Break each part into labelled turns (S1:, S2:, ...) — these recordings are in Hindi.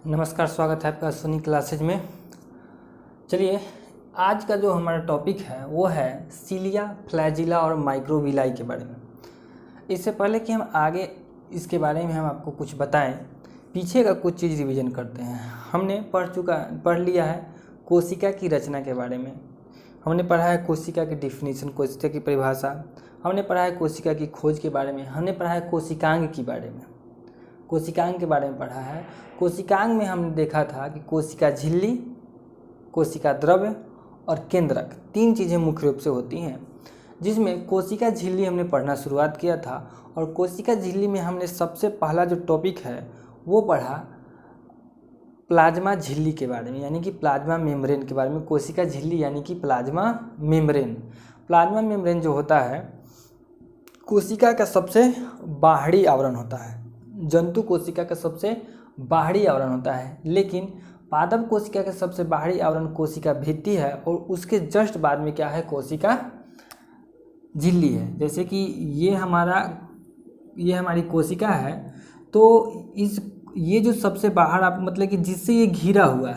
S1: नमस्कार, स्वागत है आपका सोनी क्लासेज में। चलिए, आज का जो हमारा टॉपिक है वो है सीलिया, फ्लैजिला और माइक्रोविलाई के बारे में। इससे पहले कि हम आगे इसके बारे में हम आपको कुछ बताएं, पीछे का कुछ चीज़ रिवीजन करते हैं। हमने पढ़ लिया है कोशिका की रचना के बारे में, हमने पढ़ा है कोशिका की डिफिनीशन, कोशिका की परिभाषा, हमने पढ़ा है कोशिका की खोज के बारे में, हमने पढ़ा है कोशिकांग के बारे में, कोशिकांग के बारे में पढ़ा है। कोशिकांग में हमने देखा था कि कोशिका झिल्ली, कोशिका द्रव्य और केंद्रक, तीन चीज़ें मुख्य रूप से होती हैं, जिसमें कोशिका झिल्ली हमने पढ़ना शुरुआत किया था। और कोशिका झिल्ली में हमने सबसे पहला जो टॉपिक है वो पढ़ा प्लाज्मा झिल्ली के बारे में, यानी कि प्लाज्मा मेम्ब्रेन के बारे में। कोशिका झिल्ली यानी कि प्लाज्मा मेम्ब्रेन। प्लाज्मा मेम्ब्रेन जो होता है कोशिका का सबसे बाहरी आवरण होता है, जंतु कोशिका का सबसे बाहरी आवरण होता है। लेकिन पादप कोशिका का सबसे बाहरी आवरण कोशिका भित्ति है और उसके जस्ट बाद में क्या है, कोशिका झिल्ली है। जैसे कि ये हमारी कोशिका है, तो ये जो सबसे बाहर आप मतलब कि जिससे ये घिरा हुआ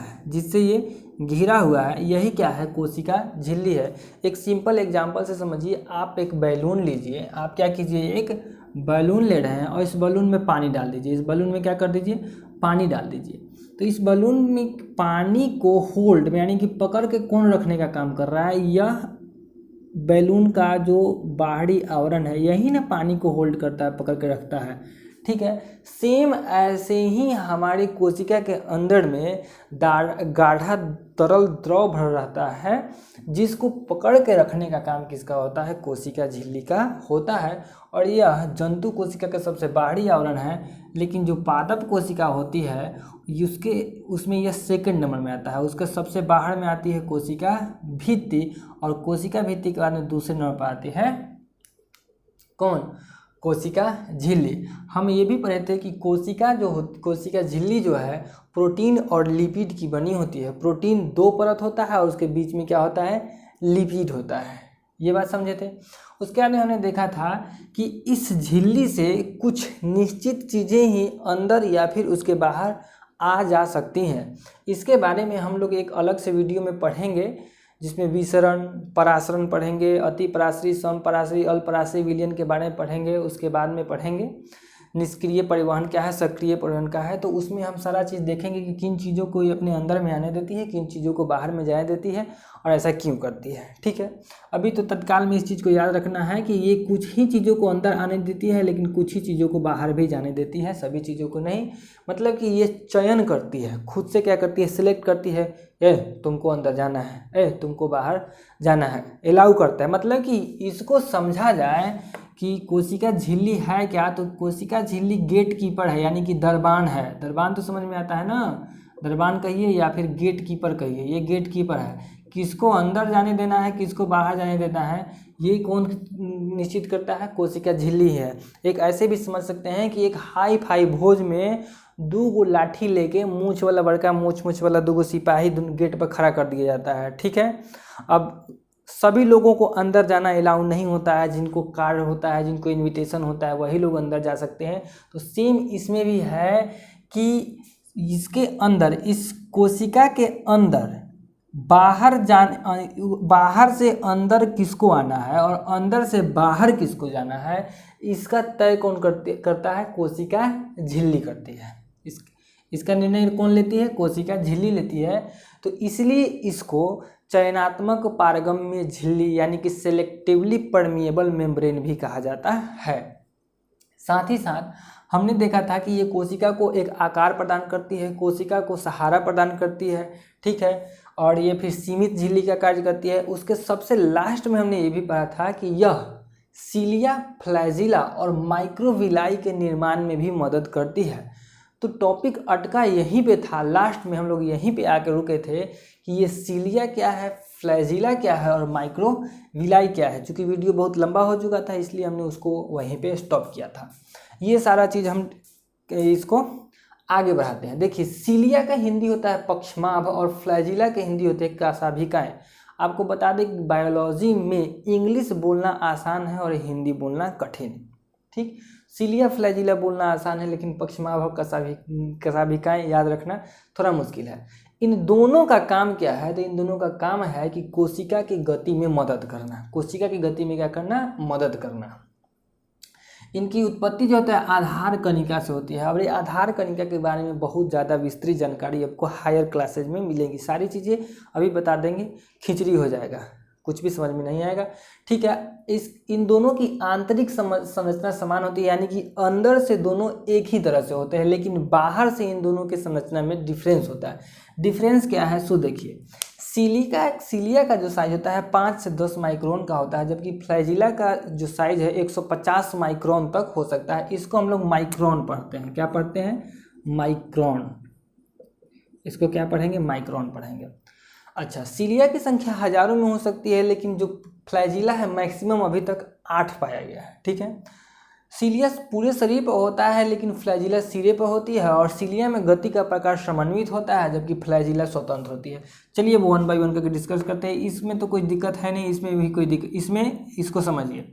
S1: है यही क्या है, कोशिका झिल्ली है। एक सिंपल एग्जांपल से समझिए, आप एक बैलून लीजिए, आप क्या कीजिए, एक बैलून ले रहे हैं और इस बैलून में पानी डाल दीजिए। इस बैलून में क्या कर दीजिए, पानी डाल दीजिए। तो इस बैलून में पानी को होल्ड में यानी कि पकड़ के कौन रखने का काम कर रहा है, यह बैलून का जो बाहरी आवरण है यही ना पानी को होल्ड करता है, पकड़ के रखता है। ठीक है, सेम ऐसे ही हमारी कोशिका के अंदर में गाढ़ा तरल द्रव भर रहता है, जिसको पकड़ के रखने का काम किसका होता है, कोशिका झिल्ली का होता है। और यह जंतु कोशिका का सबसे बाहरी आवरण है। लेकिन जो पादप कोशिका होती है उसमें यह सेकंड नंबर में आता है। उसके सबसे बाहर में आती है कोशिका भित्ति, और कोशिका भित्ति के बाद में दूसरे नंबर पर आती है कौन, कोशिका झिल्ली। हम ये भी पढ़े थे कि कोशिका झिल्ली जो है प्रोटीन और लिपिड की बनी होती है। प्रोटीन दो परत होता है और उसके बीच में क्या होता है, लिपिड होता है। ये बात समझे थे। उसके बाद हमने देखा था कि इस झिल्ली से कुछ निश्चित चीज़ें ही अंदर या फिर उसके बाहर आ जा सकती हैं। इसके बारे में हम लोग एक अलग से वीडियो में पढ़ेंगे, जिसमें विसरण, परासरण पढ़ेंगे, अति पराश्री, सम पराश्री, अल्प पराश्री विलयन के बारे में पढ़ेंगे। उसके बाद में पढ़ेंगे निष्क्रिय परिवहन क्या है, सक्रिय परिवहन क्या है। तो उसमें हम सारा चीज़ देखेंगे कि किन चीज़ों को ये अपने अंदर में आने देती है, किन चीज़ों को बाहर में जाने देती है और ऐसा क्यों करती है। ठीक है, अभी तो तत्काल में इस चीज़ को याद रखना है कि ये कुछ ही चीज़ों को अंदर आने देती है, लेकिन कुछ ही चीज़ों को बाहर भी जाने देती है, सभी चीज़ों को नहीं। मतलब कि ये चयन करती है, खुद से क्या करती है, सिलेक्ट करती है, तुमको अंदर जाना है, तुमको बाहर जाना है, अलाउ करता है। मतलब कि इसको समझा जाए कि कोशिका झिल्ली है क्या, तो कोशिका झिल्ली गेट कीपर है, यानी कि दरबान है। दरबान तो समझ में आता है ना, दरबान कहिए या फिर गेट कीपर कहिए, ये गेट कीपर है। किसको अंदर जाने देना है, किसको बाहर जाने देना है, ये कौन निश्चित करता है, कोशिका झिल्ली है। एक ऐसे भी समझ सकते हैं कि एक हाई फाई भोज में दो गो लाठी लेके मूछ वाला बड़का मूछ वाला दो गो सिपाही गेट पर खड़ा कर दिया जाता है। ठीक है, अब सभी लोगों को अंदर जाना अलाउ नहीं होता है, जिनको कार्य होता है, जिनको इनविटेशन होता है, वही लोग अंदर जा सकते हैं। तो सेम इसमें भी है कि इसके अंदर, इस कोशिका के अंदर बाहर से अंदर किसको आना है और अंदर से बाहर किसको जाना है, इसका तय कौन करता है, कोशिका झिल्ली करती है। इसका निर्णय कौन लेती है, कोशिका झिल्ली लेती है। तो इसलिए इसको चयनात्मक पारगम्य झिल्ली यानी कि सेलेक्टिवली परमिएबल मेम्ब्रेन भी कहा जाता है। साथ ही साथ हमने देखा था कि ये कोशिका को एक आकार प्रदान करती है, कोशिका को सहारा प्रदान करती है। ठीक है, और ये फिर सीमित झिल्ली का कार्य करती है। उसके सबसे लास्ट में हमने ये भी पढ़ा था कि यह सीलिया, फ्लैजिला और माइक्रोविलाई के निर्माण में भी मदद करती है। तो टॉपिक अटका यहीं पे था, लास्ट में हम लोग यहीं पे आके रुके थे कि ये सीलिया क्या है, फ्लैजिला क्या है और माइक्रोविलाई क्या है। चूँकि वीडियो बहुत लंबा हो चुका था इसलिए हमने उसको वहीं पे स्टॉप किया था। ये सारा चीज़ हम इसको आगे बढ़ाते हैं। देखिए, सीलिया का हिंदी होता है पक्षमाभ और फ्लैजिला के हिंदी होते हैं कशाभिकाएँ। आपको बता दें कि बायोलॉजी में इंग्लिश बोलना आसान है और हिंदी बोलना कठिन है। ठीक, सिलिया फ्लैजिला बोलना आसान है, लेकिन पश्चिमाभव कशाभिकाएं याद रखना थोड़ा मुश्किल है। इन दोनों का काम क्या है? तो इन दोनों का काम है कि कोशिका की गति में मदद करना। कोशिका की गति में क्या करना? मदद करना। इनकी उत्पत्ति जो होता है आधार कणिका से होती है, और ये आधार कणिका के बारे में बहुत ज़्यादा विस्तृत जानकारी आपको हायर क्लासेज में मिलेगी। सारी चीज़ें अभी बता देंगे, खिचड़ी हो जाएगा, कुछ भी समझ में नहीं आएगा, ठीक है। इन दोनों की आंतरिक संरचना समान होती है, यानी कि अंदर से दोनों एक ही तरह से होते हैं, लेकिन बाहर से इन दोनों की संरचना में डिफरेंस होता है। डिफरेंस क्या है? सो देखिए, सिलिया का जो साइज होता है 5 से 10 माइक्रोन का होता है, जबकि फ्लैजिला का जो साइज है 150 माइक्रोन तक हो सकता है। इसको हम लोग माइक्रोन पढ़ते हैं। क्या पढ़ते हैं? माइक्रोन। इसको क्या पढ़ेंगे? माइक्रोन पढ़ेंगे। अच्छा, सिलिया की संख्या हजारों में हो सकती है, लेकिन जो फ्लैजिला है मैक्सिमम अभी तक 8 पाया गया है, ठीक है। सिलिया पूरे शरीर पर होता है, लेकिन फ्लैजिला सिरे पर होती है, और सिलिया में गति का प्रकार समन्वित होता है, जबकि फ्लैजिला स्वतंत्र होती है। चलिए वो 1 बाई 1 करके डिस्कस करते हैं। इसमें तो कोई दिक्कत है नहीं, इसमें भी कोई दिक्कत, इसमें इसको समझिए,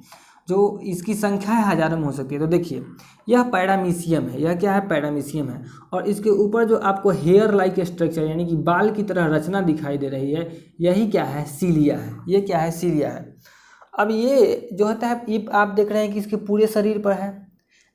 S1: जो इसकी संख्या है हजारों में हो सकती है। तो देखिए, यह पैरामीशियम है। यह क्या है? पैरामीशियम है। और इसके ऊपर जो आपको हेयर लाइक स्ट्रक्चर यानी कि बाल की तरह रचना दिखाई दे रही है, यही क्या है? सिलिया है। ये क्या है? सिलिया है। अब ये जो होता है, ये आप देख रहे हैं कि इसके पूरे शरीर पर है,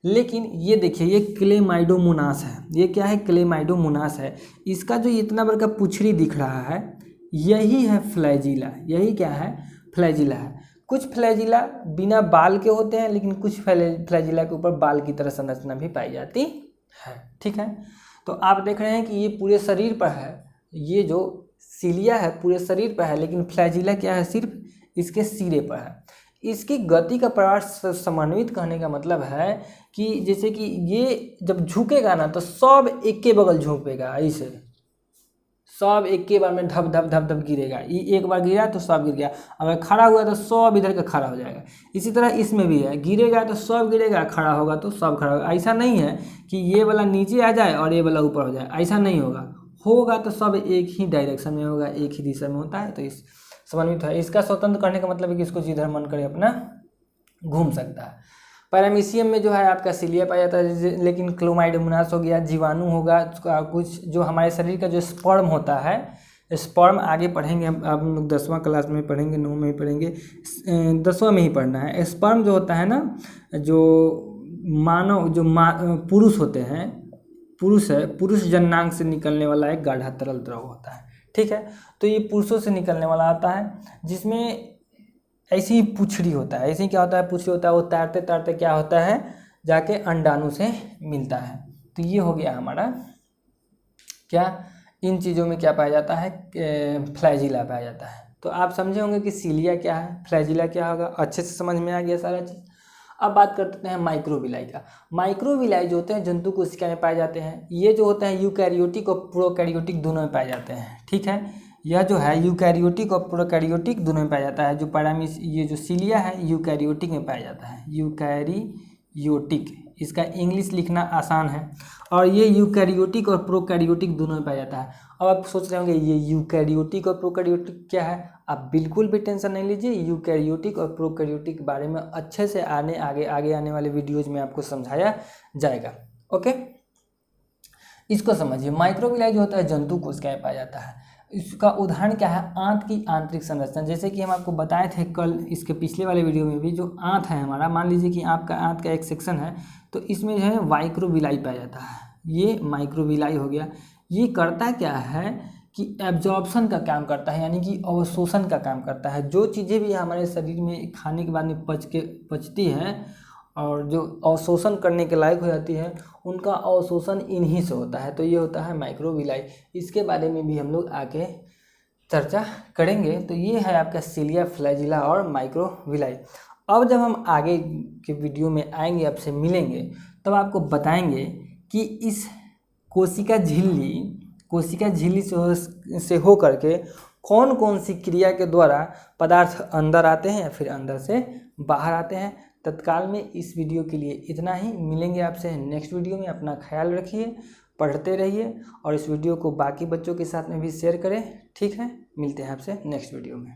S1: लेकिन ये देखिए, ये क्लेमाइडोमोनास है। ये क्या है? क्लेमाइडोमोनास है। इसका जो इतना बड़ा पुछड़ी दिख रहा है, यही है फ्लैजिला। यही क्या है? फ्लैजिला है। कुछ फ्लैजिला बिना बाल के होते हैं, लेकिन कुछ फ्लैजिला के ऊपर बाल की तरह संरचना भी पाई जाती है, ठीक है। तो आप देख रहे हैं कि ये पूरे शरीर पर है। ये जो सिलिया है पूरे शरीर पर है, लेकिन फ्लैजिला क्या है? सिर्फ इसके सिरे पर है। इसकी गति का प्रकार समन्वित कहने का मतलब है कि जैसे कि ये जब झुकेगा ना, तो सब एक के बगल झुकेगा, ऐसे सब एक के बार में धप धप धप धप गिरेगा। ये एक बार गिरा तो सब गिर गया। अगर खड़ा हुआ तो सब इधर का खड़ा हो जाएगा। इसी तरह इसमें भी है, गिरेगा तो सब गिरेगा, खड़ा होगा तो सब खड़ा होगा। ऐसा नहीं है कि ये वाला नीचे आ जाए और ये वाला ऊपर हो जाए, ऐसा नहीं होगा तो सब एक ही डायरेक्शन में होगा, एक ही दिशा में होता है। तो इस समन्वित है। इसका स्वतंत्र करने का मतलब है कि इसको जिधर मन करे अपना घूम सकता है। पैरामीशियम में जो है आपका सिलिया पाया जाता है, लेकिन क्लोमाइडोमोनास हो गया, जीवाणु होगा, कुछ जो हमारे शरीर का जो स्पर्म होता है, स्पर्म आगे पढ़ेंगे हम लोग 10वां क्लास में पढ़ेंगे, 9 में ही पढ़ेंगे, 10वां में ही पढ़ना है। स्पर्म जो होता है ना, जो मानव जो पुरुष होते हैं, पुरुष जननांग से निकलने वाला एक गाढ़ा तरल द्रव होता है, ठीक है। तो ये पुरुषों से निकलने वाला आता है, जिसमें ऐसी ही पुछड़ी होता है। ऐसे ही क्या होता है? पुछड़ी होता है। वो तैरते तैरते क्या होता है? जाके अंडाणु से मिलता है। तो ये हो गया हमारा क्या, इन चीज़ों में क्या पाया जाता है? फ्लैजिला पाया जाता है। तो आप समझे होंगे कि सिलिया क्या है, फ्लैजिला क्या होगा, अच्छे से समझ में आ गया सारा चीज़। अब बात करते हैं माइक्रोविलाई का। माइक्रोविलाई जो होते हैं जंतु कोशिका में पाए जाते हैं। ये जो होते हैं यूकैरियोटिक और प्रोकैरियोटिक दोनों में पाए जाते हैं, ठीक है। यह जो है यूकैरियोटिक और प्रोकैरियोटिक दोनों में पाया जाता है। ये जो सिलिया है यूकैरियोटिक में पाया जाता है, यूकैरियोटिक। इसका इंग्लिश लिखना आसान है। और ये यूकैरियोटिक और प्रोकैरियोटिक दोनों में पाया जाता है। अब आप सोच रहे होंगे ये यूकैरियोटिक और प्रोकैरियोटिक क्या है? आप बिल्कुल भी टेंशन नहीं लीजिए, यूकैरियोटिक और प्रोकैरियोटिक के बारे में अच्छे से आगे आने वाले वीडियोज में आपको समझाया जाएगा, ओके। इसको समझिए, माइक्रोविलाई जो होता है जंतु कोशिका में पाया जाता है। इसका उदाहरण क्या है? आंत की आंतरिक संरचना। जैसे कि हम आपको बताए थे कल इसके पिछले वाले वीडियो में भी, जो आंत है हमारा, मान लीजिए कि आपका आंत का एक सेक्शन है, तो इसमें जो है माइक्रोविलाई पाया जाता है। ये माइक्रोविलाई हो गया। ये करता क्या है कि एब्जॉर्प्शन का काम करता है, यानी कि अवशोषण का काम करता है। जो चीज़ें भी हमारे शरीर में खाने के बाद में पचती हैं और जो अवशोषण करने के लायक हो जाती है, उनका अवशोषण इन्हीं से होता है। तो ये होता है माइक्रोविलाई। इसके बारे में भी हम लोग आगे चर्चा करेंगे। तो ये है आपका सिलिया, फ्लैजिला और माइक्रोविलाई। अब जब हम आगे के वीडियो में आएंगे, आपसे मिलेंगे, तब आपको बताएंगे कि इस कोशिका झिल्ली से हो करके कौन कौन सी क्रिया के द्वारा पदार्थ अंदर आते हैं या फिर अंदर से बाहर आते हैं। तत्काल में इस वीडियो के लिए इतना ही। मिलेंगे आपसे नेक्स्ट वीडियो में। अपना ख्याल रखिए, पढ़ते रहिए और इस वीडियो को बाकी बच्चों के साथ में भी शेयर करें, ठीक है। मिलते हैं आपसे नेक्स्ट वीडियो में।